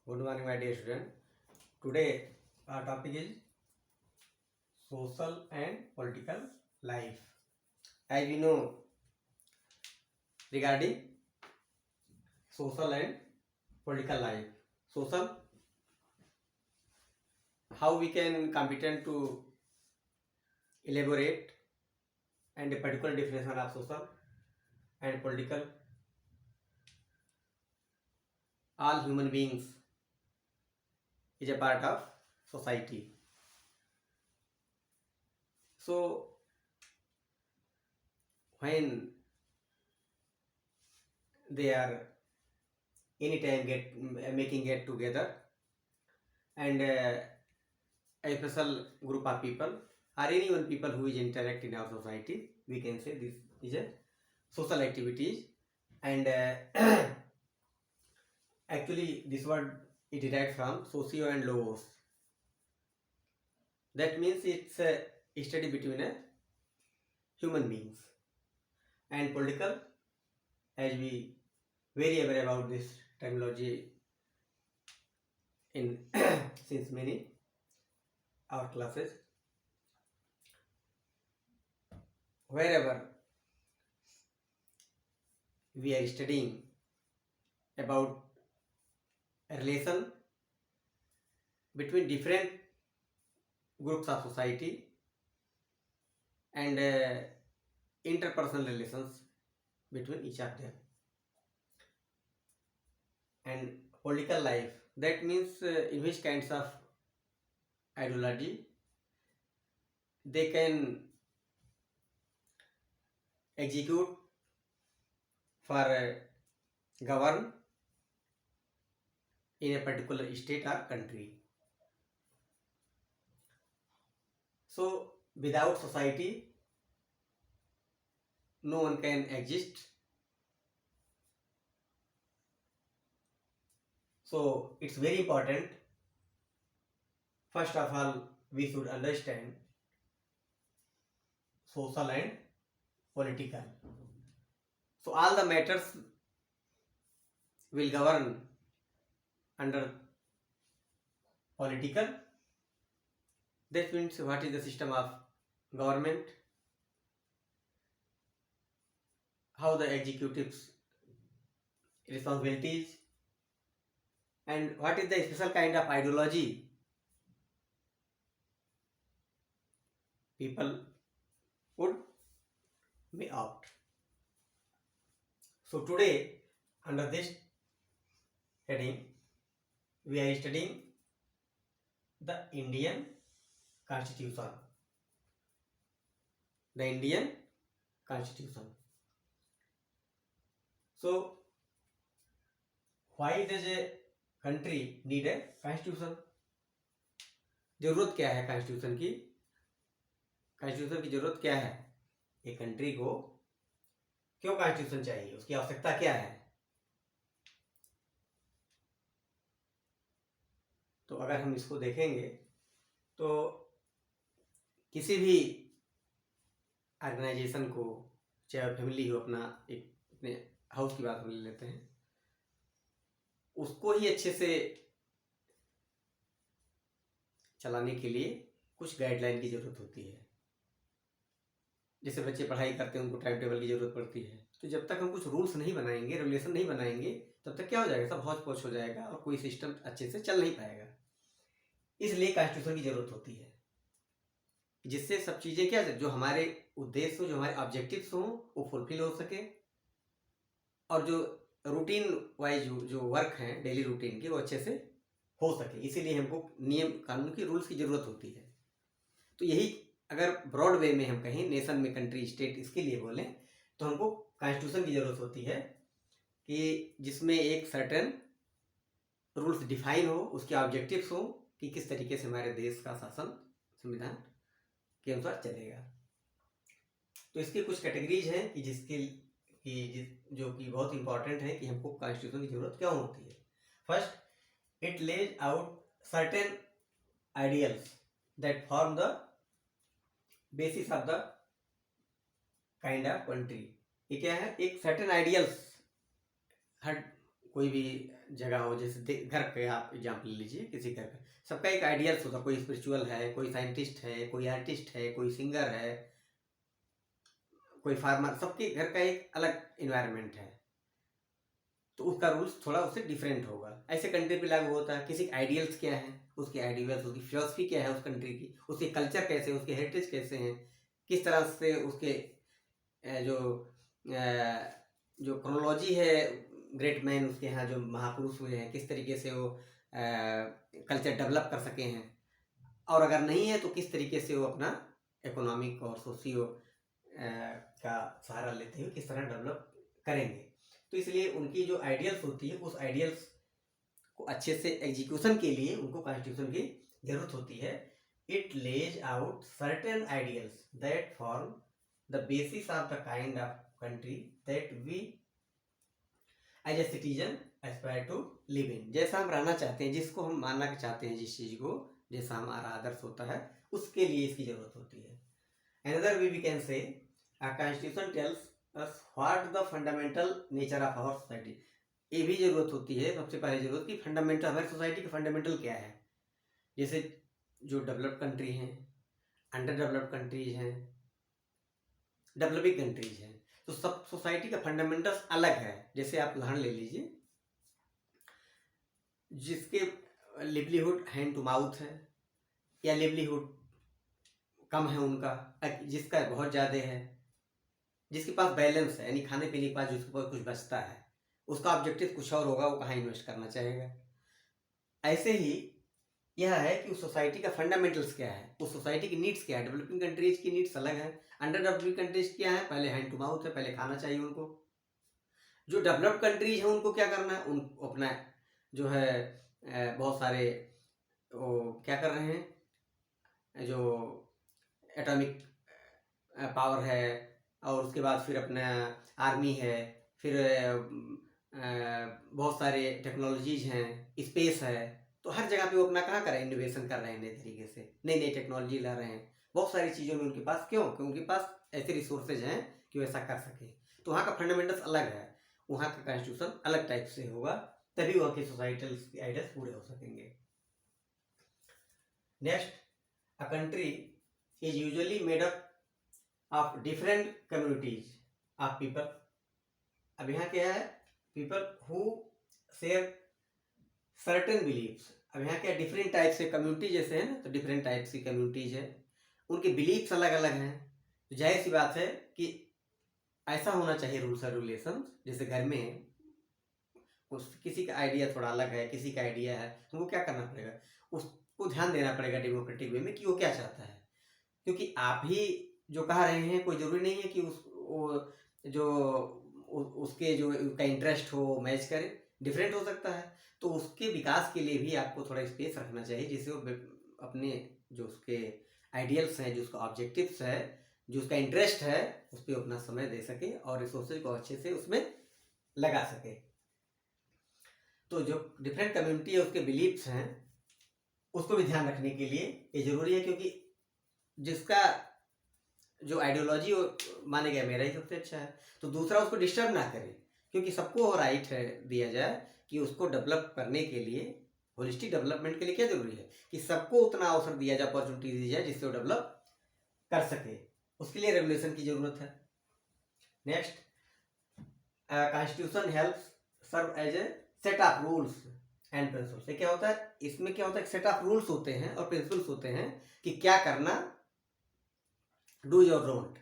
Good morning, my dear student. Today, our topic is social and political life. As we know, regarding social and political life, social, how we can competent to elaborate and a particular definition of social and political. All human beings is a part of society. So, when they are anytime making get together and a special group of people or any one people who is interact in our society, we can say this is a social activities. And actually this word it derived from socio and logos. That means it's a study between a human beings. And political, as we very aware about this terminology in since many our classes, wherever we are studying about a relation between different groups of society and interpersonal relations between each of them. And political life, that means in which kinds of ideology they can execute for govern in a particular state or country. So without society no one can exist. So it's very important, first of all we should understand social and political. So all the matters will govern under political. That means what is the system of government, how the executives responsibilities, and what is the special kind of ideology people would may opt. So today under this heading we are studying the Indian Constitution. The Indian Constitution. So why does a country need a constitution? जरूरत क्या है constitution की? Constitution की जरूरत क्या है? एक country को क्यों कॉन्स्टिट्यूशन चाहिए? उसकी आवश्यकता क्या है? तो अगर हम इसको देखेंगे तो किसी भी ऑर्गेनाइजेशन को, चाहे फैमिली हो, अपना एक अपने हाउस की बात हम ले लेते हैं, उसको ही अच्छे से चलाने के लिए कुछ गाइडलाइन की जरूरत होती है. जैसे बच्चे पढ़ाई करते हैं उनको टाइम टेबल की जरूरत पड़ती है. तो जब तक हम कुछ रूल्स नहीं बनाएंगे, रेगुलेशन नहीं बनाएंगे, तब तक क्या हो जाएगा? सब हौच पौच हो जाएगा और कोई सिस्टम अच्छे से चल नहीं पाएगा. इसलिए कॉन्स्टिट्यूशन की जरूरत होती है, जिससे सब चीजें क्या, जो हमारे उद्देश्य हो, जो हमारे ऑब्जेक्टिव्स हो, वो फुलफिल हो सके, और जो रूटीन वाइज जो वर्क हैं डेली रूटीन के, वो अच्छे से हो सके. इसीलिए हमको नियम कानून की, रूल्स की जरूरत होती है. तो यही अगर ब्रॉड वे में हम कहें, नेशन में, कंट्री, स्टेट, इसके लिए बोलें, तो हमको कॉन्स्टिट्यूशन की जरूरत होती है कि जिसमें एक सर्टेन रूल्स डिफाइन हो, उसके ऑब्जेक्टिव्स हो कि किस तरीके से हमारे देश का शासन संविधान के अनुसार चलेगा. तो इसकी कुछ कैटेगरीज हैं कि जो कि बहुत इंपॉर्टेंट है कि हमको कॉन्स्टिट्यूशन की जरूरत क्यों होती है. First, it lays out certain ideals that form the basis of the kind of country. ये क्या है? एक certain ideals, हर कोई भी जगह हो, जैसे घर का आप एग्जाम्पल ले लीजिए, किसी घर का सबका एक आइडियल्स होता है। कोई स्पिरिचुअल है, कोई साइंटिस्ट है, कोई आर्टिस्ट है, कोई सिंगर है, कोई फार्मर, सबके घर का एक अलग इन्वायरमेंट है, तो उसका रूल्स थोड़ा उससे डिफरेंट होगा। ऐसे कंट्री पे लागू होता है। किसी के आइडियल्स क्या है, उसके आइडियल्स, उसकी फिलोसफी क्या है उस कंट्री की, उसके कल्चर कैसे हैं, उसके हेरिटेज कैसे हैं, किस तरह से उसके जो जो क्रोनोलॉजी है, ग्रेट मैन उसके यहाँ जो महापुरुष हुए हैं, किस तरीके से वो कल्चर डेवलप कर सके हैं, और अगर नहीं है तो किस तरीके से वो अपना इकोनॉमिक और सोशियो का सहारा लेते हुए किस तरह डेवलप करेंगे। तो इसलिए उनकी जो आइडियल्स होती है, उस आइडियल्स को अच्छे से एग्जीक्यूशन के लिए उनको कॉन्स्टिट्यूशन की जरूरत होती है। It lays out certain ideals that form the basis of the kind of country that we as a citizen aspire to live in. जैसा हम रहना चाहते हैं, जिसको हम मानना चाहते हैं, जिस चीज को, जैसा हमारा आदर्श होता है, उसके लिए इसकी जरूरत होती है। Another way we can say a constitution tells us what the fundamental nature of our society। ये भी जरूरत होती है, सबसे पहले जरूरत की फंडामेंटल, हमारी सोसाइटी के फंडामेंटल क्या है। जैसे जो डेवलप्ड कंट्री हैं, अंडर डेवलप्ड कंट्रीज हैं, डेवलपिंग कंट्रीज हैं, तो सब सोसाइटी का फंडामेंटल्स अलग है। जैसे आप उदाहरण ले लीजिए, जिसके लिवलीहुड हैंड टू माउथ है, या लिवलीहुड कम है उनका, जिसका बहुत ज़्यादा है, जिसके पास बैलेंस है, यानी खाने पीने के पास जिसके पास कुछ बचता है, उसका ऑब्जेक्टिव कुछ और होगा, वो कहाँ इन्वेस्ट करना चाहेगा। ऐसे ही यह है कि उस सोसाइटी का फंडामेंटल्स क्या है, उस सोसाइटी की नीड्स क्या है। डेवलपिंग कंट्रीज की नीड्स अलग है, अंडर डेवलपिंग कंट्रीज क्या है, पहले हैंड टू माउथ है, पहले खाना चाहिए उनको। जो डेवलप्ड कंट्रीज है उनको क्या करना है, उनको अपना जो है बहुत सारे वो क्या कर रहे हैं, जो एटॉमिक पावर है, और उसके बाद फिर अपना आर्मी है, फिर बहुत सारे टेक्नोलॉजीज हैं, स्पेस है, तो हर जगह पे वो अपना कहाँ कर रहे हैं, इनोवेशन कर रहे हैं, नए तरीके से नई नई टेक्नोलॉजी ला रहे हैं बहुत सारी चीज़ों में उनके पास। क्यों? क्योंकि उनके पास ऐसे रिसोर्सेज हैं कि वो ऐसा कर सके। तो वहाँ का फंडामेंटल्स अलग है, वहाँ का कॉन्स्टिट्यूशन अलग टाइप से होगा, तभी वहाँ के सोसाइटल आइडियाज पूरे हो सकेंगे। Next, a country is usually made up of different communities of people। अब यहाँ क्या है, people who share certain beliefs। अब यहाँ क्या, डिफरेंट टाइप से कम्युनिटी जैसे है ना, तो डिफरेंट टाइप की कम्युनिटीज है, उनके बिलीफ्स अलग अलग हैं। तो जाहिर सी बात है कि ऐसा होना चाहिए रूल्स और रेगुलेशन। जैसे घर में किसी का आइडिया थोड़ा अलग है, किसी का आइडिया है, तो वो क्या करना पड़ेगा, उसको ध्यान देना पड़ेगा डेमोक्रेटिक वे में कि वो क्या चाहता है। क्योंकि आप ही जो कह रहे हैं, कोई जरूरी नहीं है कि उसके जो का इंटरेस्ट हो मैच करे, डिफरेंट हो सकता है। तो उसके विकास के लिए भी आपको थोड़ा स्पेस रखना चाहिए, जिससे वो अपने जो उसके आइडियल्स हैं, जो उसका ऑब्जेक्टिव्स है, जो उसका इंटरेस्ट है, उस पर अपना समय दे सके और रिसोर्सेज को अच्छे से उसमें लगा सके। तो जो डिफरेंट कम्युनिटी है, उसके बिलीफ्स हैं, उसको भी ध्यान रखने के लिए ये जरूरी है। क्योंकि जिसका जो आइडियोलॉजी माने गया मेरा ही सबसे अच्छा है, तो दूसरा उसको डिस्टर्ब ना करे। क्योंकि सबको राइट है दिया जाए कि उसको डेवलप करने के लिए, होलिस्टिक डेवलपमेंट के लिए क्या जरूरी है कि सबको उतना अवसर दिया जाए, अपॉर्चुनिटी दी जाए, जिससे वो डेवलप कर सके। उसके लिए रेगुलेशन की जरूरत है। Next, constitution helps serve as a set of rules and principles. क्या होता है इसमें, क्या होता है, सेट ऑफ रूल्स होते हैं और प्रिंसिपल्स होते हैं कि क्या करना, डूज और डोंट,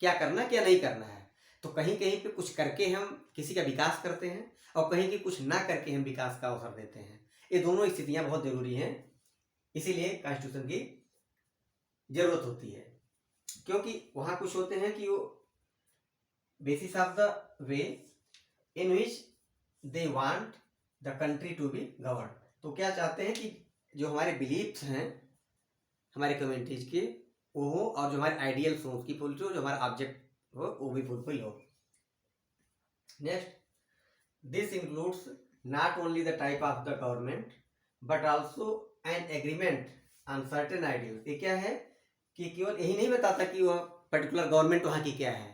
क्या करना क्या नहीं करना है। तो कहीं कहीं पे कुछ करके हम किसी का विकास करते हैं, और कहीं की कुछ ना करके हम विकास का अवसर देते हैं। ये दोनों स्थितियां बहुत जरूरी हैं, इसीलिए कॉन्स्टिट्यूशन की जरूरत होती है। क्योंकि वहां कुछ होते हैं कि वो basis of the way in which they want the country to be govern. तो क्या चाहते हैं कि जो हमारे बिलीफ्स हैं हमारे कम्युनिटीज के वो हो, और जो हमारे आइडियल्स हो उसकी फुलफिल हो, जो हमारा ऑब्जेक्ट हो वो भी फुलफिल हो। Next, this includes not only the type of the government but also an agreement on certain ideals. ये क्या है कि केवल यही नहीं बताता कि वह पर्टिकुलर गवर्नमेंट वहाँ की क्या है,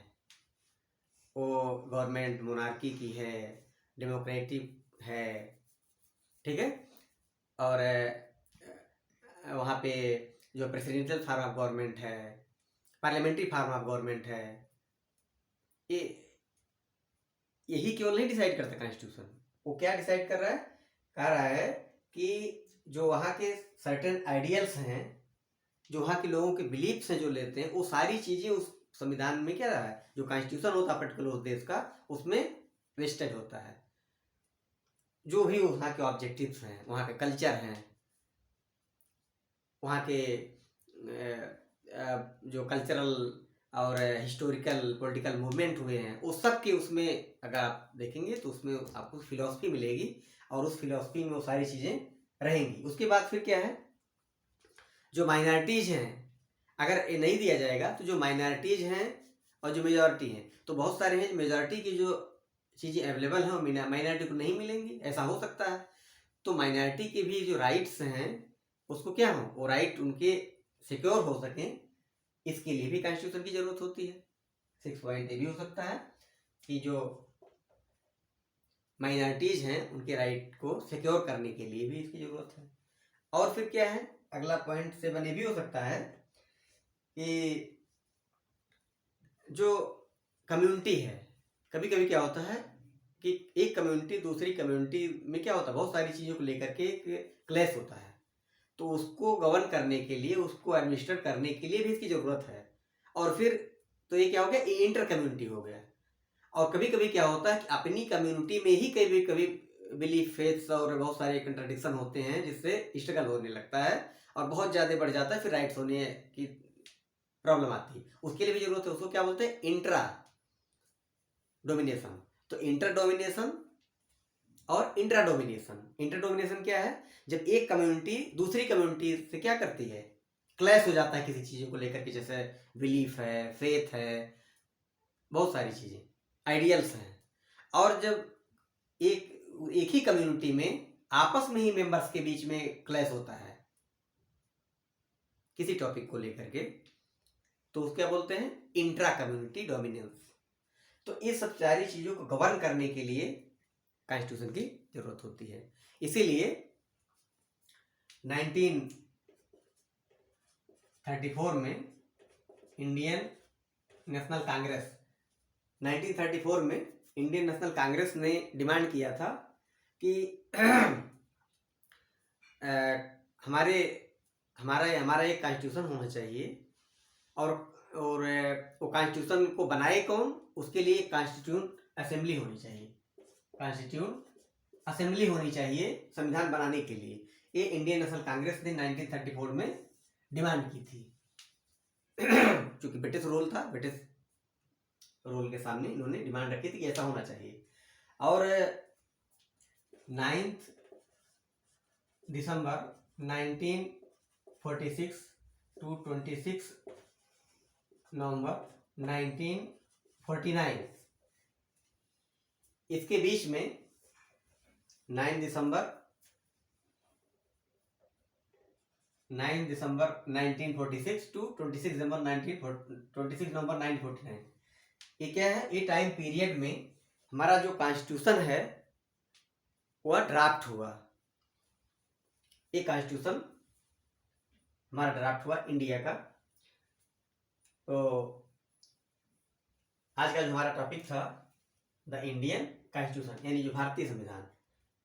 वो गवर्नमेंट मोनार्की की है, डेमोक्रेटिक है, ठीक है। और वहाँ पे जो प्रेसिडेंशियल फॉर्म ऑफ गवर्नमेंट है, पार्लियामेंट्री फॉर्म ऑफ गवर्नमेंट है, ये यही केवल नहीं डिसाइड करता कॉन्स्टिट्यूशन। वो क्या डिसाइड कर रहा है? कह रहा है कि जो वहाँ के सर्टेन आइडियल्स हैं, जो वहाँ के लोगों के बिलीफ्स हैं जो लेते हैं, वो सारी चीज़ें उस संविधान में क्या रहा है, जो कॉन्स्टिट्यूशन होता है पर्टिकुलर उस देश का, उसमें वेस्टेड होता है। जो भी वहाँ के ऑब्जेक्टिव्स हैं, वहाँ के कल्चर हैं, वहाँ के जो कल्चरल और हिस्टोरिकल पॉलिटिकल मूवमेंट हुए हैं, वो सब के उसमें अगर आप देखेंगे तो उसमें आपको फिलॉसफी मिलेगी, और उस फिलॉसफी में वो सारी चीज़ें रहेंगी। उसके बाद फिर क्या है, जो माइनॉरिटीज़ हैं, अगर ये नहीं दिया जाएगा तो जो माइनॉरिटीज़ हैं और जो मेजॉरिटी हैं, तो बहुत सारे हैं मेजॉरिटी की जो चीज़ें अवेलेबल हैं वो माइनॉरिटी को नहीं मिलेंगी, ऐसा हो सकता है। तो माइनॉरिटी के भी जो राइट्स हैं उसको क्या हो, वो राइट उनके सिक्योर हो सकें, इसके लिए भी कॉन्स्टिट्यूशन की जरूरत होती है। 6 पॉइंट ये भी हो सकता है कि जो माइनॉरिटीज हैं उनके राइट को सिक्योर करने के लिए भी इसकी जरूरत है। और फिर क्या है, अगला पॉइंट 7 ये भी हो सकता है कि जो कम्युनिटी है, कभी कभी क्या होता है कि एक कम्युनिटी दूसरी कम्युनिटी में क्या होता है, बहुत सारी चीज़ों को लेकर के एक क्लैश होता है, तो उसको गवर्न करने के लिए, उसको एडमिनिस्टर करने के लिए भी इसकी ज़रूरत है। और फिर तो ये क्या हो गया, इंटर कम्युनिटी हो गया। और कभी कभी क्या होता है कि अपनी कम्युनिटी में ही कभी कभी बिलीफ, फेथ्स और बहुत सारे कंट्राडिक्शन होते हैं, जिससे स्ट्रगल होने लगता है और बहुत ज़्यादा बढ़ जाता है, फिर राइट्स होने की प्रॉब्लम आती है। उसके लिए भी जरूरत है, उसको क्या बोलते हैं, इंट्रा डोमिनेशन। तो इंटर डोमिनेशन और इंट्रा डोमिनेशन। इंटर डोमिनेशन क्या है, जब एक कम्युनिटी दूसरी कम्युनिटी से क्या करती है, क्लैश हो जाता है किसी चीज़ों को लेकर के, जैसे बिलीफ है, फेथ है, बहुत सारी चीज़ें, आइडियल्स हैं। और जब एक ही कम्युनिटी में आपस में ही मेंबर्स के बीच में क्लैश होता है किसी टॉपिक को लेकर के, तो उसको क्या बोलते हैं, इंट्रा कम्युनिटी डोमिनेंस। तो ये सब सारी चीज़ों को गवर्न करने के लिए कॉन्स्टिट्यूशन की जरूरत होती है। इसीलिए 1934 में इंडियन नेशनल कांग्रेस 1934 में इंडियन नेशनल कांग्रेस ने डिमांड किया था कि हमारा एक कॉन्स्टिट्यूशन होना चाहिए, और वो कॉन्स्टिट्यूशन को बनाए कौन, उसके लिए कॉन्स्टिट्यूंट असेंबली होनी चाहिए। कॉन्स्टिट्यूंट असेंबली होनी चाहिए संविधान बनाने के लिए। ये इंडियन नेशनल कांग्रेस ने 1934 में डिमांड की थी। क्योंकि ब्रिटिश रूल था, ब्रिटिश रूल के सामने इन्होंने डिमांड रखी थी कि ऐसा होना चाहिए। और 9 दिसंबर 1946 टू 26 नवंबर 1949, इसके बीच में 9 दिसंबर 1946 टू 26 नवंबर 1949, ये क्या है, ये टाइम पीरियड में हमारा जो कॉन्स्टिट्यूशन है वह ड्राफ्ट हुआ। ये कॉन्स्टिट्यूशन हमारा ड्राफ्ट हुआ इंडिया का। तो आज का जो हमारा टॉपिक था द इंडियन कॉन्स्टिट्यूशन, यानी जो भारतीय संविधान।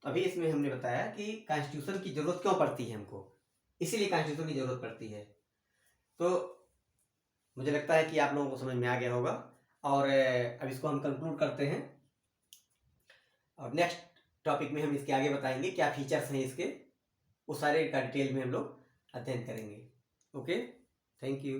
तो अभी इसमें हमने बताया कि कॉन्स्टिट्यूशन की जरूरत क्यों पड़ती है हमको, इसीलिए कॉन्स्टिट्यूशन की जरूरत पड़ती है। तो मुझे लगता है कि आप लोगों को समझ में आ गया होगा, और अब इसको हम कंक्लूड करते हैं, और नेक्स्ट टॉपिक में हम इसके आगे बताएंगे क्या फीचर्स हैं इसके, वो सारे का डिटेल में हम लोग अध्ययन करेंगे। Okay, thank you.